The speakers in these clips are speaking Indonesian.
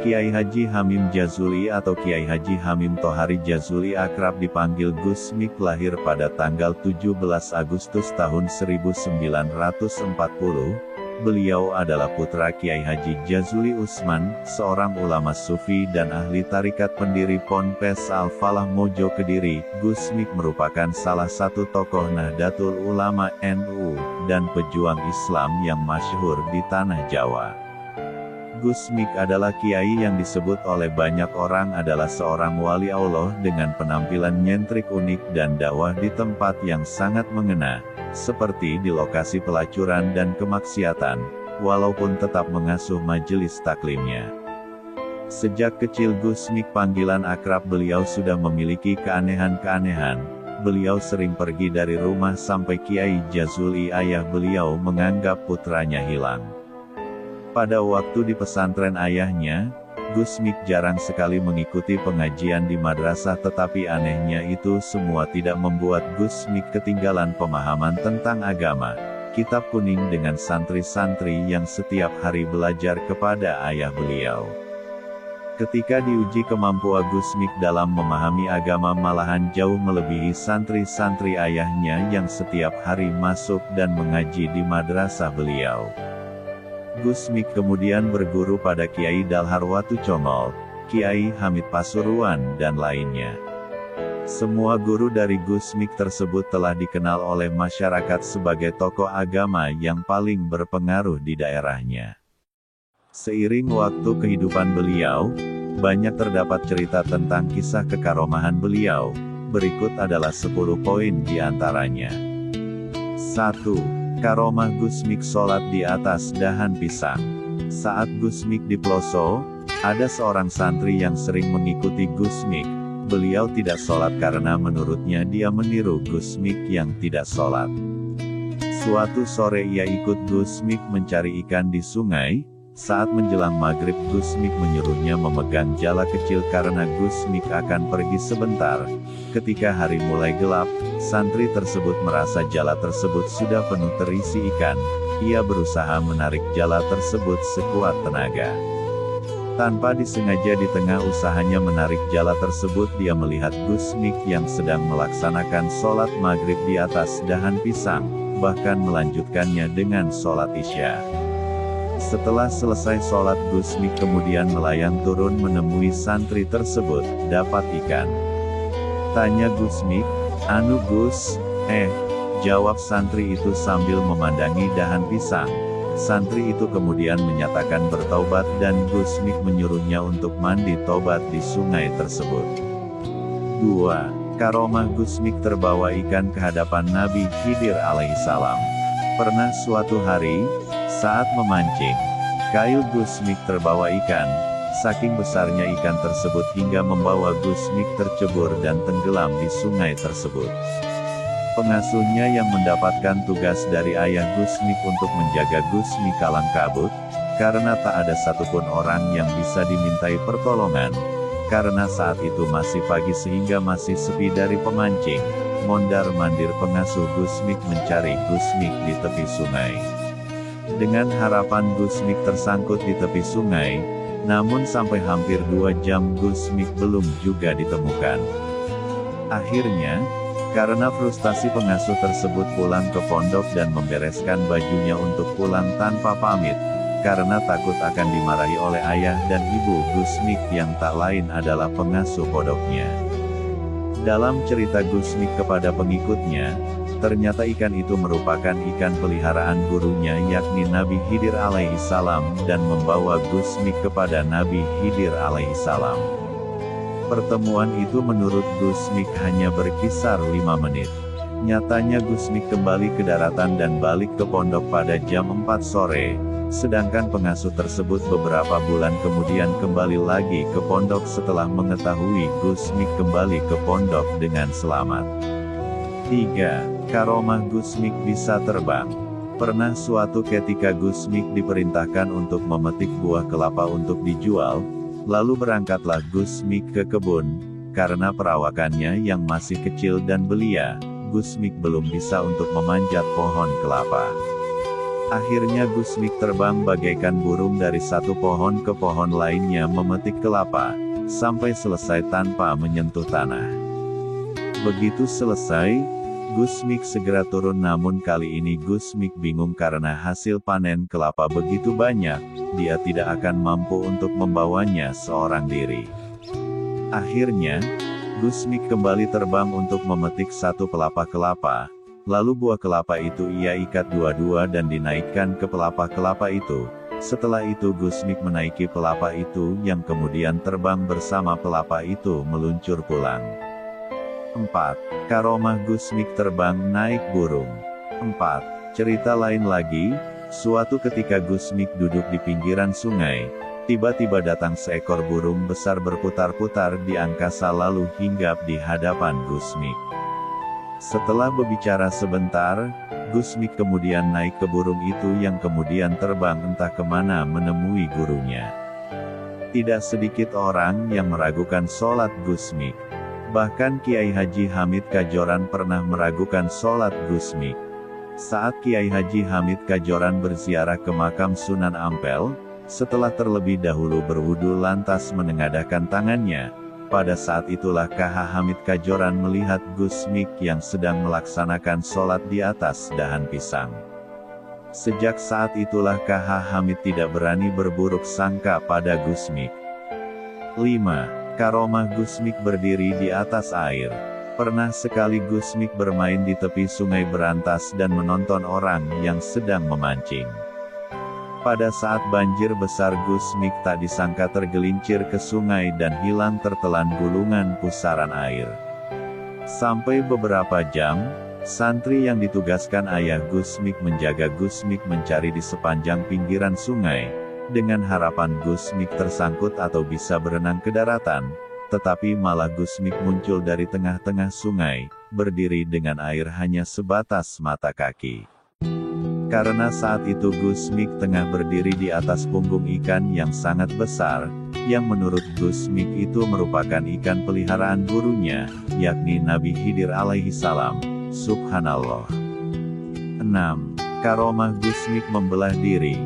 Kiai Haji Hamim Jazuli atau Kiai Haji Hamim Tohari Jazuli akrab dipanggil Gus Mik lahir pada tanggal 17 Agustus tahun 1940. Beliau adalah putra Kiai Haji Jazuli Usman, seorang ulama sufi dan ahli tarikat pendiri Ponpes Al-Falah Mojo Kediri. Gus Mik merupakan salah satu tokoh Nahdlatul Ulama NU dan pejuang Islam yang masyhur di tanah Jawa. Gus Mik adalah kiai yang disebut oleh banyak orang adalah seorang wali Allah dengan penampilan nyentrik unik dan dakwah di tempat yang sangat mengena, seperti di lokasi pelacuran dan kemaksiatan, walaupun tetap mengasuh majelis taklimnya. Sejak kecil Gus Mik panggilan akrab beliau sudah memiliki keanehan-keanehan. Beliau sering pergi dari rumah sampai Kiai Jazuli ayah beliau menganggap putranya hilang. Pada waktu di pesantren ayahnya, Gus Mik jarang sekali mengikuti pengajian di madrasah, tetapi anehnya itu semua tidak membuat Gus Mik ketinggalan pemahaman tentang agama. Kitab kuning dengan santri-santri yang setiap hari belajar kepada ayah beliau. Ketika diuji kemampuan Gus Mik dalam memahami agama malahan jauh melebihi santri-santri ayahnya yang setiap hari masuk dan mengaji di madrasah beliau. Gus Mik kemudian berguru pada Kiai Dalhar Watu Congol, Kiai Hamid Pasuruan dan lainnya. Semua guru dari Gus Mik tersebut telah dikenal oleh masyarakat sebagai tokoh agama yang paling berpengaruh di daerahnya. Seiring waktu kehidupan beliau, banyak terdapat cerita tentang kisah kekaromahan beliau. Berikut adalah 10 poin di antaranya. 1. Karomah Gus Mik sholat di atas dahan pisang. Saat Gus Mik di Ploso, ada seorang santri yang sering mengikuti Gus Mik. Beliau tidak sholat karena menurutnya dia meniru Gus Mik yang tidak sholat. Suatu sore ia ikut Gus Mik mencari ikan di sungai. Saat menjelang maghrib Gus Mik menyuruhnya memegang jala kecil karena Gus Mik akan pergi sebentar. Ketika hari mulai gelap, santri tersebut merasa jala tersebut sudah penuh terisi ikan. Ia berusaha menarik jala tersebut sekuat tenaga. Tanpa disengaja di tengah usahanya menarik jala tersebut dia melihat Gus Mik yang sedang melaksanakan sholat maghrib di atas dahan pisang, bahkan melanjutkannya dengan sholat isya. Setelah selesai sholat Gus Mik kemudian melayang turun menemui santri tersebut. Dapat ikan? Tanya Gus Mik. Anu Gus, jawab santri itu sambil memandangi dahan pisang. Santri itu kemudian menyatakan bertaubat dan Gus Mik menyuruhnya untuk mandi tobat di sungai tersebut. 2. Karomah Gus Mik terbawa ikan ke hadapan Nabi Khidir alaihissalam. Pernah suatu hari, saat memancing, kail Gus Mik terbawa ikan. Saking besarnya ikan tersebut hingga membawa Gus Mik tercebur dan tenggelam di sungai tersebut. Pengasuhnya yang mendapatkan tugas dari ayah Gus Mik untuk menjaga Gus Mik kalang kabut, karena tak ada satupun orang yang bisa dimintai pertolongan. Karena saat itu masih pagi sehingga masih sepi dari pemancing, mondar-mandir pengasuh Gus Mik mencari Gus Mik di tepi sungai. Dengan harapan Gus Mik tersangkut di tepi sungai, namun sampai hampir 2 jam Gus Mik belum juga ditemukan. Akhirnya, karena frustasi pengasuh tersebut pulang ke pondok dan membereskan bajunya untuk pulang tanpa pamit, karena takut akan dimarahi oleh ayah dan ibu Gus Mik yang tak lain adalah pengasuh pondoknya. Dalam cerita Gus Mik kepada pengikutnya, ternyata ikan itu merupakan ikan peliharaan gurunya yakni Nabi Khidir alaihissalam dan membawa Gus Mik kepada Nabi Khidir alaihissalam. Pertemuan itu menurut Gus Mik hanya berkisar 5 menit. Nyatanya Gus Mik kembali ke daratan dan balik ke pondok pada jam 4 sore, sedangkan pengasuh tersebut beberapa bulan kemudian kembali lagi ke pondok setelah mengetahui Gus Mik kembali ke pondok dengan selamat. 3. Karomah Gus Mik bisa terbang. Pernah suatu ketika Gus Mik diperintahkan untuk memetik buah kelapa untuk dijual, lalu berangkatlah Gus Mik ke kebun. Karena perawakannya yang masih kecil dan belia, Gus Mik belum bisa untuk memanjat pohon kelapa. Akhirnya Gusmik terbang bagaikan burung dari satu pohon ke pohon lainnya memetik kelapa, sampai selesai tanpa menyentuh tanah. Begitu selesai, Gusmik segera turun, namun kali ini Gusmik bingung karena hasil panen kelapa begitu banyak, dia tidak akan mampu untuk membawanya seorang diri. Akhirnya, Gusmik kembali terbang untuk memetik satu kelapa-kelapa. Lalu buah kelapa itu ia ikat dua-dua dan dinaikkan ke pelapa-kelapa itu. Setelah itu Gusmik menaiki pelapa itu yang kemudian terbang bersama pelapa itu meluncur pulang. 4. Karomah Gusmik terbang naik burung. 4. Cerita lain lagi, suatu ketika Gusmik duduk di pinggiran sungai, tiba-tiba datang seekor burung besar berputar-putar di angkasa lalu hinggap di hadapan Gusmik. Setelah berbicara sebentar, Gusmik kemudian naik ke burung itu yang kemudian terbang entah kemana menemui gurunya. Tidak sedikit orang yang meragukan sholat Gusmik. Bahkan Kiai Haji Hamid Kajoran pernah meragukan sholat Gusmik. Saat Kiai Haji Hamid Kajoran berziarah ke makam Sunan Ampel, setelah terlebih dahulu berwudu lantas menengadahkan tangannya. Pada saat itulah KH Hamid Kajoran melihat Gusmik yang sedang melaksanakan sholat di atas dahan pisang. Sejak saat itulah KH Hamid tidak berani berburuk sangka pada Gusmik. 5. Karomah Gusmik berdiri di atas air. Pernah sekali Gusmik bermain di tepi sungai Berantas dan menonton orang yang sedang memancing. Pada saat banjir besar Gusmik tak disangka tergelincir ke sungai dan hilang tertelan gulungan pusaran air. Sampai beberapa jam, santri yang ditugaskan ayah Gusmik menjaga Gusmik mencari di sepanjang pinggiran sungai, dengan harapan Gusmik tersangkut atau bisa berenang ke daratan, tetapi malah Gusmik muncul dari tengah-tengah sungai, berdiri dengan air hanya sebatas mata kaki. Karena saat itu Gusmik tengah berdiri di atas punggung ikan yang sangat besar, yang menurut Gusmik itu merupakan ikan peliharaan gurunya, yakni Nabi Khidir alaihi salam. Subhanallah. 6. Karomah Gusmik membelah diri.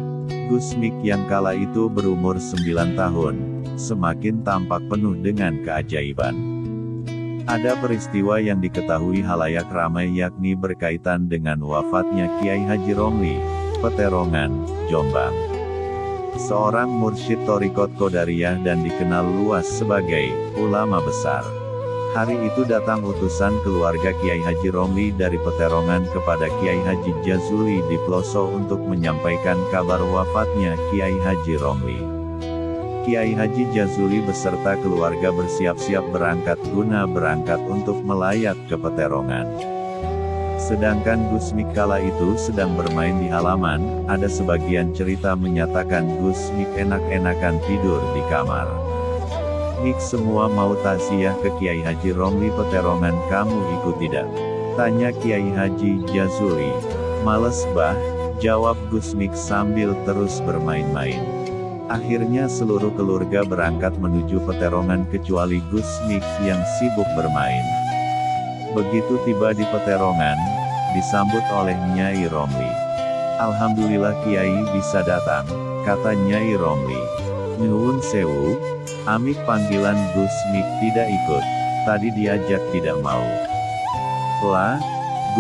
Gusmik yang kala itu berumur 9 tahun, semakin tampak penuh dengan keajaiban. Ada peristiwa yang diketahui halayak ramai yakni berkaitan dengan wafatnya Kiai Haji Romli, Peterongan, Jombang. Seorang mursyid Thariqat Qadariyah dan dikenal luas sebagai ulama besar. Hari itu datang utusan keluarga Kiai Haji Romli dari Peterongan kepada Kiai Haji Jazuli di Ploso untuk menyampaikan kabar wafatnya Kiai Haji Romli. Kiai Haji Jazuli beserta keluarga bersiap-siap berangkat untuk melayat ke Peterongan. Sedangkan Gusmik kala itu sedang bermain di halaman, ada sebagian cerita menyatakan Gusmik enak-enakan tidur di kamar. "Nik semua mau taziah ke Kiai Haji Romli Peterongan, kamu ikut tidak?" tanya Kiai Haji Jazuli. "Males bah," jawab Gusmik sambil terus bermain-main. Akhirnya seluruh keluarga berangkat menuju Peterongan kecuali Gusmik yang sibuk bermain. Begitu tiba di Peterongan, disambut oleh Nyai Romli. "Alhamdulillah Kiai bisa datang," kata Nyai Romli. "Nyuwun sewu, amik panggilan Gusmik tidak ikut, tadi diajak tidak mau." "Lah,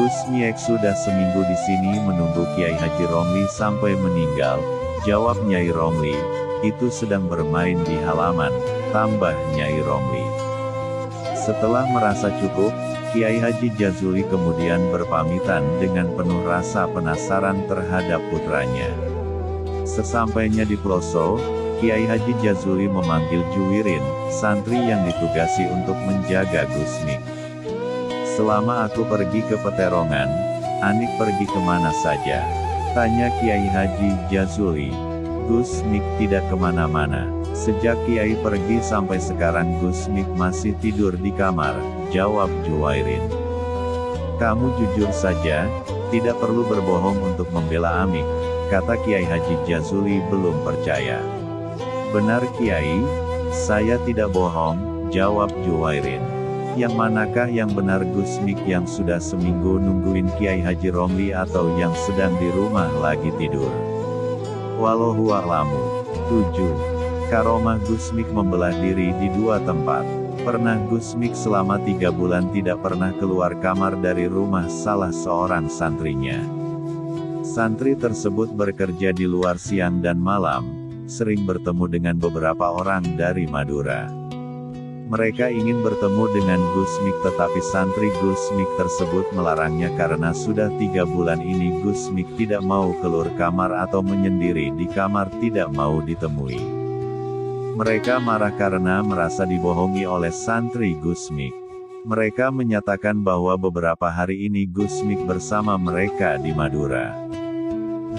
Gusmik sudah seminggu di sini menunggu Kiai Haji Romli sampai meninggal," jawab Nyai Romli. "Itu sedang bermain di halaman," tambah Nyai Romli. Setelah merasa cukup, Kiai Haji Jazuli kemudian berpamitan dengan penuh rasa penasaran terhadap putranya. Sesampainya di Ploso, Kiai Haji Jazuli memanggil Juwirin, santri yang ditugasi untuk menjaga Gusmik. "Selama aku pergi ke Peterongan, Anik pergi kemana saja?" tanya Kiai Haji Jazuli. "Gusmik tidak kemana-mana. Sejak Kiai pergi sampai sekarang Gusmik masih tidur di kamar," jawab Juwairin. "Kamu jujur saja, tidak perlu berbohong untuk membela Amik," kata Kiai Haji Jazuli belum percaya. "Benar Kiai, saya tidak bohong," jawab Juwairin. Yang manakah yang benar, Gusmik yang sudah seminggu nungguin Kiai Haji Romli atau yang sedang di rumah lagi tidur? Wallahu a'lamu. 7. Karomah Gusmik membelah diri di 2 tempat. Pernah Gusmik selama 3 bulan tidak pernah keluar kamar dari rumah salah seorang santrinya. Santri tersebut bekerja di luar siang dan malam, sering bertemu dengan beberapa orang dari Madura. Mereka ingin bertemu dengan Gusmik tetapi santri Gusmik tersebut melarangnya karena sudah 3 bulan ini Gusmik tidak mau keluar kamar atau menyendiri di kamar, tidak mau ditemui. Mereka marah karena merasa dibohongi oleh santri Gusmik. Mereka menyatakan bahwa beberapa hari ini Gusmik bersama mereka di Madura.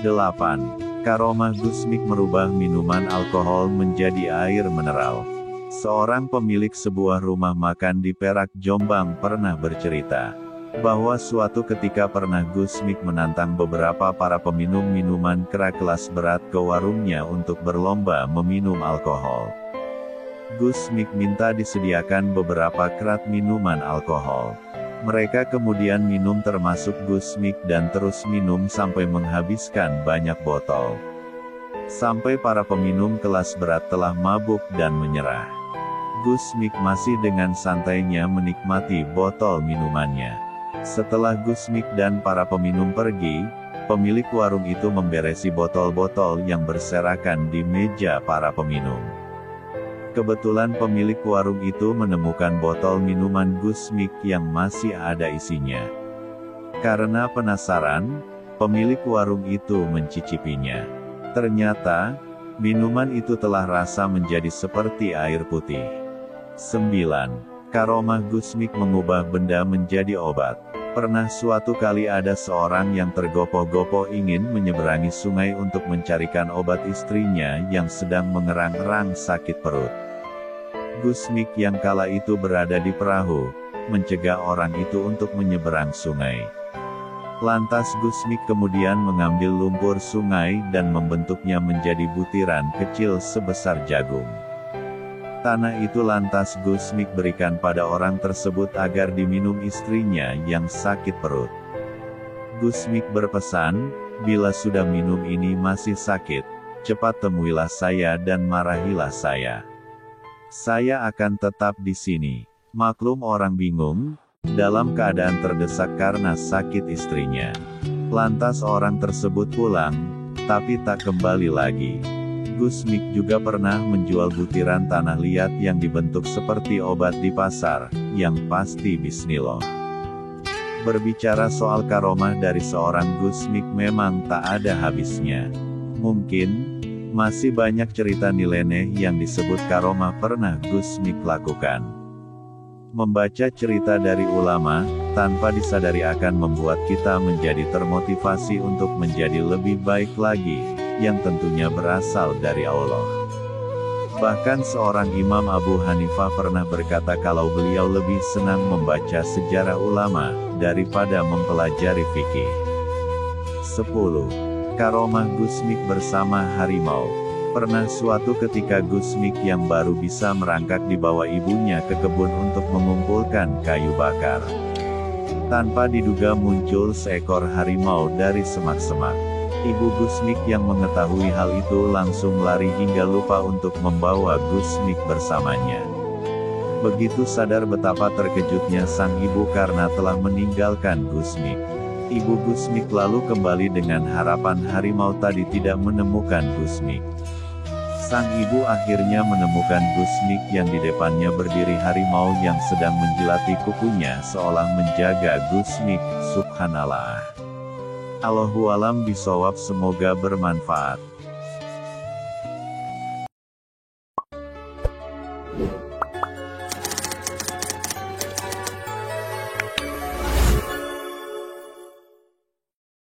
8. Karomah Gusmik merubah minuman alkohol menjadi air mineral. Seorang pemilik sebuah rumah makan di Perak, Jombang pernah bercerita bahwa suatu ketika pernah Gusmik menantang beberapa para peminum minuman keras kelas berat ke warungnya untuk berlomba meminum alkohol. Gusmik minta disediakan beberapa kerat minuman alkohol. Mereka kemudian minum termasuk Gusmik dan terus minum sampai menghabiskan banyak botol. Sampai para peminum kelas berat telah mabuk dan menyerah. Gusmik masih dengan santainya menikmati botol minumannya. Setelah Gusmik dan para peminum pergi, pemilik warung itu memberesi botol-botol yang berserakan di meja para peminum. Kebetulan pemilik warung itu menemukan botol minuman Gusmik yang masih ada isinya. Karena penasaran, pemilik warung itu mencicipinya. Ternyata, minuman itu telah rasa menjadi seperti air putih. 9. Karomah Gusmik mengubah benda menjadi obat. Pernah suatu kali ada seorang yang tergopoh-gopoh ingin menyeberangi sungai untuk mencarikan obat istrinya yang sedang mengerang-erang sakit perut. Gusmik yang kala itu berada di perahu, mencegah orang itu untuk menyeberang sungai. Lantas Gusmik kemudian mengambil lumpur sungai dan membentuknya menjadi butiran kecil sebesar jagung. Tanah itu lantas Gusmik berikan pada orang tersebut agar diminum istrinya yang sakit perut. Gusmik berpesan, bila sudah minum ini masih sakit, cepat temuilah saya dan marahilah saya. Saya akan tetap di sini. Maklum orang bingung, dalam keadaan terdesak karena sakit istrinya. Lantas orang tersebut pulang, tapi tak kembali lagi. Gusmik juga pernah menjual butiran tanah liat yang dibentuk seperti obat di pasar, yang pasti bismillah. Berbicara soal karomah dari seorang Gusmik memang tak ada habisnya. Mungkin, masih banyak cerita nyeleneh yang disebut karomah pernah Gusmik lakukan. Membaca cerita dari ulama, tanpa disadari akan membuat kita menjadi termotivasi untuk menjadi lebih baik lagi, yang tentunya berasal dari Allah. Bahkan seorang Imam Abu Hanifah pernah berkata kalau beliau lebih senang membaca sejarah ulama, daripada mempelajari fikih. 10. Karomah Gusmik bersama harimau. Pernah suatu ketika Gusmik yang baru bisa merangkak dibawa ibunya ke kebun untuk mengumpulkan kayu bakar. Tanpa diduga muncul seekor harimau dari semak-semak. Ibu Gusmik yang mengetahui hal itu langsung lari hingga lupa untuk membawa Gusmik bersamanya. Begitu sadar betapa terkejutnya sang ibu karena telah meninggalkan Gusmik. Ibu Gusmik lalu kembali dengan harapan harimau tadi tidak menemukan Gusmik. Sang ibu akhirnya menemukan Gusmik yang di depannya berdiri harimau yang sedang menjilati kukunya seolah menjaga Gusmik. Subhanallah. Allahu a'lam bishawab, semoga bermanfaat.